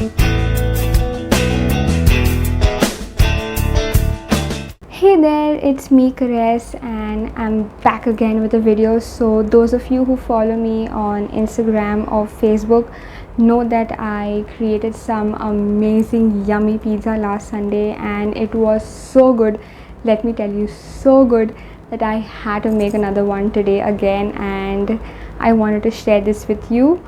Hey there, it's me Caress and I'm back again with a video. So those of you who follow me on Instagram or Facebook know that I created some amazing yummy pizza last Sunday and it was so good. Let me tell you, so good that I had to make another one today again, and I wanted to share this with you.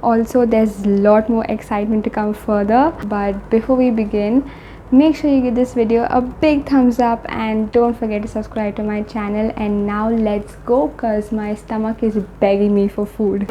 Also, there's a lot more excitement to come further, but before we begin, make sure you give this video a big thumbs up and don't forget to subscribe to my channel. And now let's go, cause my stomach is begging me for food.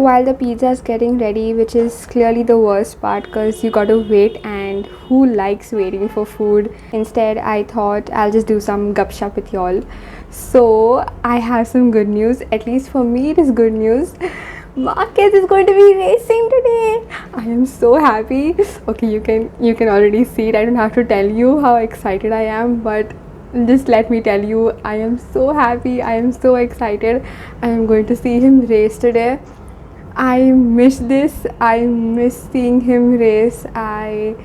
While the pizza is getting ready, which is clearly the worst part because you gotta wait, and who likes waiting for food? Instead, I thought I'll just do some gupshup with y'all. So I have some good news. At least for me, it is good news. Marcus is going to be racing today. I am so happy. Okay, you can already see it. I don't have to tell you how excited I am, but just let me tell you, I am so happy. I am so excited. I am going to see him race today. I miss this. I miss seeing him race. I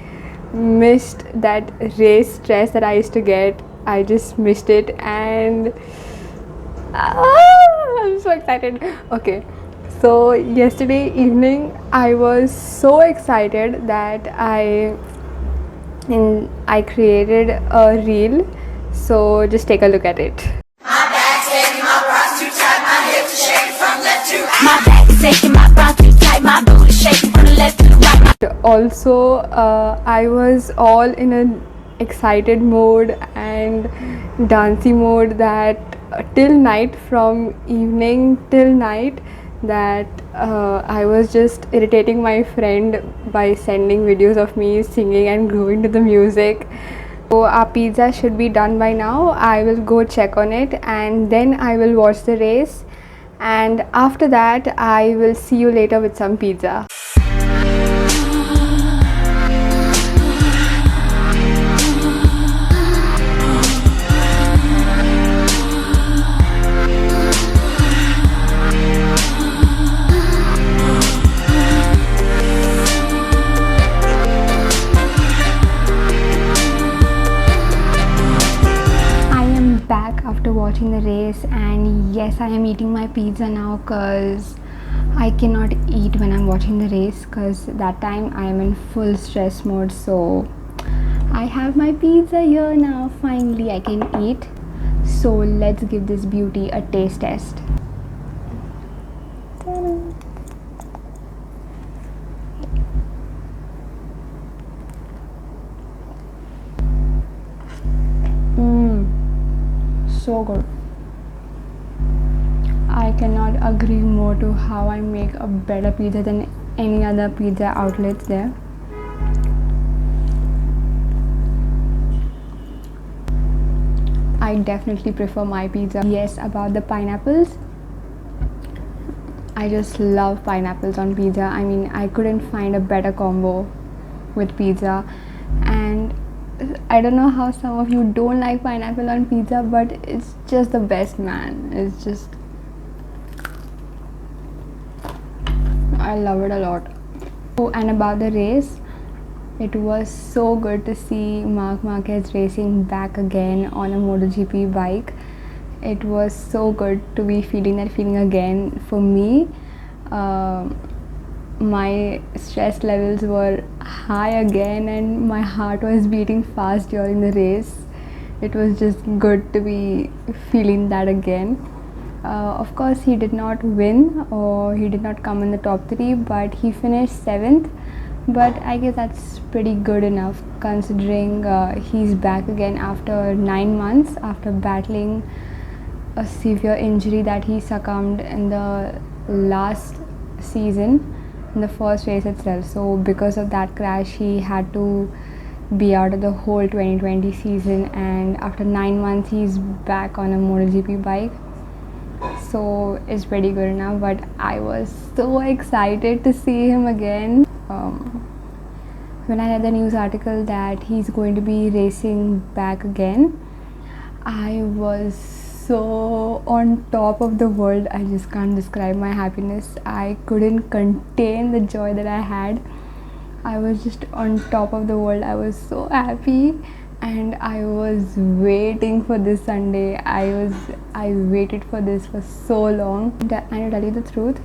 missed that race stress that I used to get. I just missed it, and I'm so excited. Okay, so yesterday evening I was so excited that I and I created a reel, so just take a look at it. My back's aching, my bras too tight, my hips are shaking from left to right. My back is aching, my bras too tight, my booty shaking from the left to the right. Also, I was all in an excited mode and dancey mode that till night, from evening till night, that I was just irritating my friend by sending videos of me singing and grooving to the music. So our pizza should be done by now. I will go check on it and then I will watch the race, and after that I will see you later with some pizza. After watching the race, and yes, I am eating my pizza now because I cannot eat when I'm watching the race because that time I am in full stress mode. So I have my pizza here now. Finally I can eat. So let's give this beauty a taste test. So good. I cannot agree more to how I make a better pizza than any other pizza outlets there. I definitely prefer my pizza. Yes, about the pineapples, I just love pineapples on pizza. I mean, I couldn't find a better combo with pizza. And I don't know how some of you don't like pineapple on pizza, but it's just the best, man. It's just, I love it a lot. Oh, and about the race, it was so good to see Marc Marquez racing back again on a MotoGP bike. It was so good to be feeling that feeling again. For me, my stress levels were high again and my heart was beating fast during the race. It was just good to be feeling that again. Of course, he did not win or he did not come in the top 3, but he finished 7th. But I guess that's pretty good enough considering he's back again after 9 months after battling a severe injury that he succumbed in the last season, in the first race itself. So because of that crash, he had to be out of the whole 2020 season, and after 9 months he's back on a MotoGP bike. So it's pretty good enough, but I was so excited to see him again. When I read the news article that he's going to be racing back again, I was so on top of the world. I just can't describe my happiness. I couldn't contain the joy that I had. I was just on top of the world. I was so happy and I was waiting for this Sunday. I waited for this for so long. And to tell you the truth,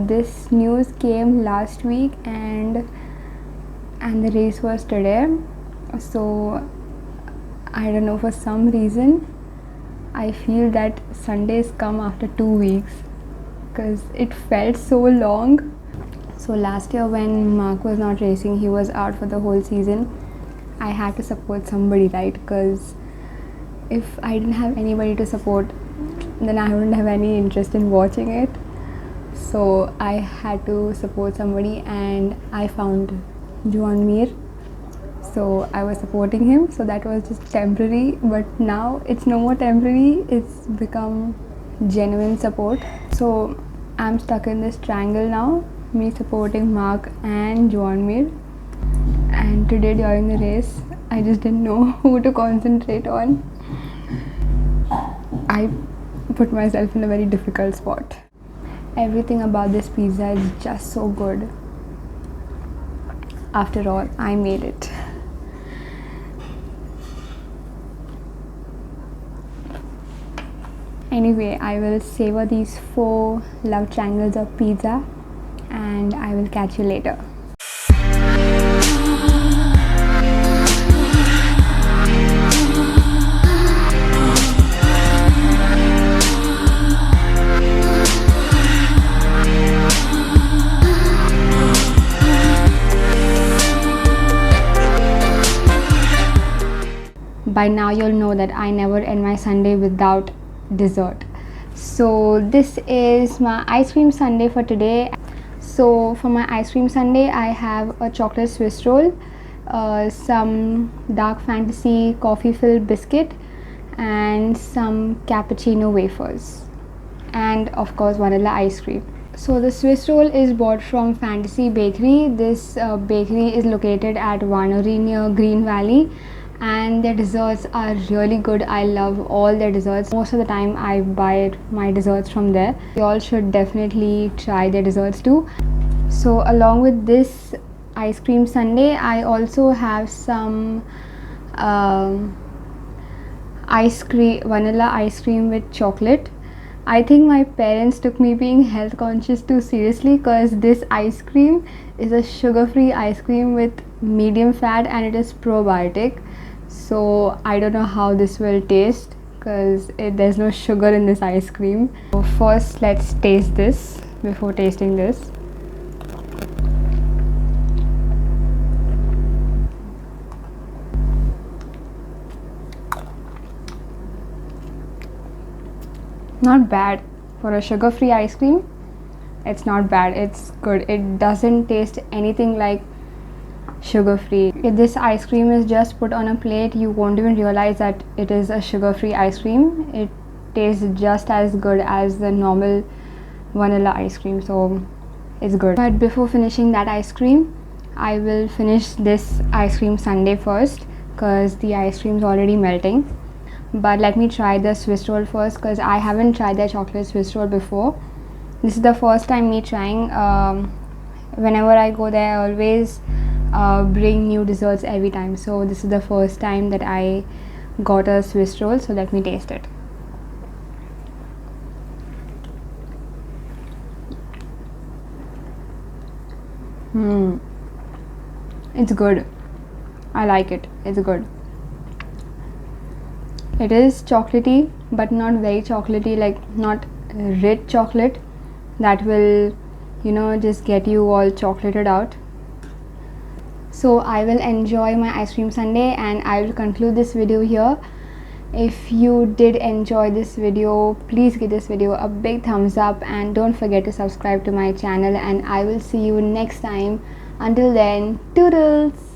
this news came last week and the race was today. So I don't know, for some reason I feel that Sundays come after 2 weeks because it felt so long. So last year when Marc was not racing, he was out for the whole season, I had to support somebody, right? Because if I didn't have anybody to support, then I wouldn't have any interest in watching it. So I had to support somebody and I found Joan Mir. So I was supporting him. So that was just temporary, but now it's no more temporary. It's become genuine support. So I'm stuck in this triangle now, me supporting Marc and Joan Mir. And today during the race, I just didn't know who to concentrate on. I put myself in a very difficult spot. Everything about this pizza is just so good. After all, I made it. Anyway, I will savor these 4 love triangles of pizza and I will catch you later. by now you'll know that I never end my Sunday without dessert. So this is my ice cream sundae for today. So for my ice cream sundae, I have a chocolate Swiss roll, some dark fantasy coffee filled biscuit, and some cappuccino wafers, and of course vanilla ice cream. So the Swiss roll is bought from Fantasy Bakery. This bakery is located at Wanuri near Green Valley, and their desserts are really good. I love all their desserts. Most of the time I buy my desserts from there. You all should definitely try their desserts too. So along with this ice cream sundae, I also have some vanilla ice cream with chocolate. I think my parents took me being health conscious too seriously, because this ice cream is a sugar-free ice cream with medium fat and it is probiotic. So I don't know how this will taste, because there's no sugar in this ice cream. So first let's taste this before tasting this. Not bad for a sugar-free ice cream. It's not bad, it's good. It doesn't taste anything like sugar-free. If this ice cream is just put on a plate, you won't even realize that it is a sugar-free ice cream. It tastes just as good as the normal vanilla ice cream, so it's good. But before finishing that ice cream, I will finish this ice cream sundae first, because the ice cream is already melting. But let me try the Swiss roll first, because I haven't tried their chocolate Swiss roll before. This is the first time me trying. Whenever I go there, I always bring new desserts every time. So this is the first time that I got a Swiss roll. So let me taste it. It's good. I like it. It's good. It is chocolatey, but not very chocolatey, like not rich chocolate that will, you know, just get you all chocolated out. So I will enjoy my ice cream sundae and I will conclude this video here. If you did enjoy this video, please give this video a big thumbs up and don't forget to subscribe to my channel, and I will see you next time. Until then, toodles!